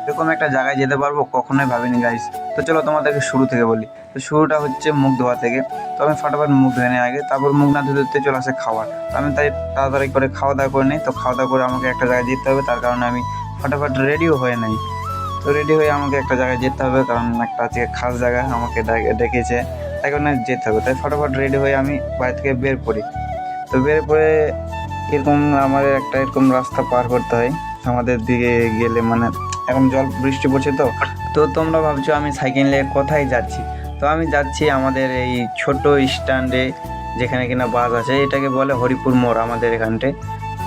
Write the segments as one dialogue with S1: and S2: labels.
S1: এরকম একটা জায়গায় যেতে পারবো কখনোই ভাবিনি গাইস। তো চলো তোমাদেরকে শুরু থেকে বলি। তো শুরুটা হচ্ছে মুখ ধোয়া থেকে। তো আমি ফটাফট মুখ ধুয়ে নিই আগে, তারপর মুখ না ধুতে ধুতে চলে আসে খাওয়ার। তো আমি তাই তাড়াতাড়ি করে খাওয়া দাওয়া করে নিই। তো খাওয়া দাওয়া করে আমাকে একটা জায়গায় যেতে হবে, তার কারণে আমি ফটাফট রেডিও হয়ে নেই। তো রেডি হয়ে আমাকে একটা জায়গায় যেতে হবে, কারণ একটা আজকে খাস জায়গা আমাকে ডেকেছে, তাই কারণে যেতে হবে। তাই ফটাফট রেডি হয়ে আমি বাড়ি থেকে বের পড়ি। তো বের পড়ে এরকম আমাদের একটা এরকম রাস্তা পার করতে হয় আমাদের দিকে গেলে, মানে এখন জল বৃষ্টি পড়ছে। তো তো তোমরা ভাবছো আমি সাইকেল নিয়ে কোথায় যাচ্ছি। তো আমি যাচ্ছি আমাদের এই ছোট স্ট্যান্ডে, যেখানে কিনা বাস আছে, এটাকে বলে হরিপুর মোড় আমাদের এখানটে,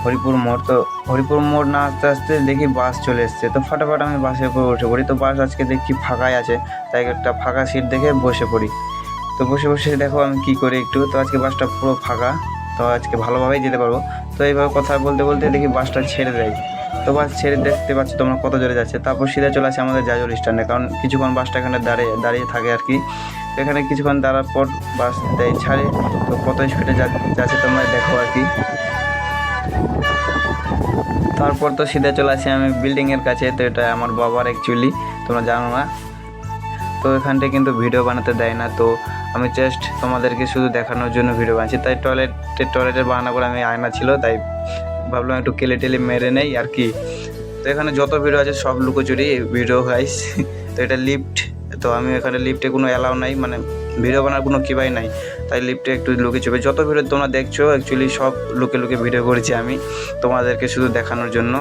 S1: হরিপুর মোড়। তো হরিপুর মোড় না আস্তে আস্তে দেখি বাস চলে এসছে। তো ফটাফট আমি বাসের উপর উঠে পড়ি। তো বাস আজকে দেখছি ফাঁকাই আছে, তাই একটা ফাঁকা সিট দেখে বসে পড়ি। তো বসে বসে দেখো আমি কী করি একটু। তো আজকে বাসটা পুরো ফাঁকা, তো আজকে ভালোভাবেই যেতে পারবো। তো এইভাবে কথা বলতে বলতে দেখি বাসটা ছেড়ে দেয়। তো বাস ছেড়ে দেখতে পাচ্ছি তোমরা কত জোরে যাচ্ছে। তারপর সিধা চলে আসে আমাদের জাজল স্ট্যান্ডে, কারণ কিছুক্ষণ বাসটা এখানে দাঁড়িয়ে থাকে আর কি। তো এখানে কিছুক্ষণ দাঁড়ার পর বাস দেয় ছাড়ে। তো কত স্পিডে যাচ্ছে তোমরা দেখো আর কি। তারপর তো সিধা চলে আসি আমি বিল্ডিংয়ের কাছে। তো এটা আমার বাবার অ্যাকচুয়ালি, তোমরা জানো না। তো এখানটায় কিন্তু ভিডিও বানাতে দেয় না। তো আমি জাস্ট তোমাদেরকে শুধু দেখানোর জন্য ভিডিও বানাচ্ছি। তাই টয়লেটের বাহানা করে আমি, আয়না ছিল তাই ভাবলাম একটু কেলে মেরে নেই আর কি। তো এখানে যত ভিডিও আছে সব লুকোচুরি ভিডিও গাইস। তো এটা লিফট। তো আমি এখানে লিফটে কোনো অ্যালাউ নাই, মানে ভিডিও বানার কোনো কিবাই নাই, তাই লিফটে একটু লুকিয়ে চুপে যত ভিডিও তোমরা দেখছো অ্যাকচুয়ালি সব লুকে ভিডিও করেছি আমি তোমাদেরকে শুধু দেখানোর জন্য।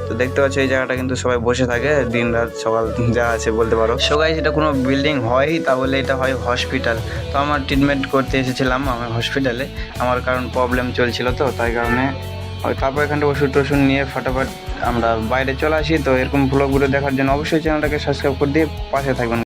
S1: তো দেখতে পাচ্ছ এই জায়গাটা কিন্তু সবাই বসে থাকে দিন রাত সকাল যা আছে বলতে পারো। সো গাইস এটা কোনো বিল্ডিং হয় তাহলে এটা হয় হসপিটাল। তো আমার ট্রিটমেন্ট করতে এসেছিলাম আমি হসপিটালে, আমার কারণ প্রবলেম চলছিল, তো তাই কারণে তারপর এখানটা ওষুধ টষুধ নিয়ে ফটাফট আমরা বাইরে চলে আসি। তো এরকম ব্লগগুলো দেখার জন্য অবশ্যই চ্যানেলটাকে সাবস্ক্রাইব করে দিয়ে পাশে থাকবেন।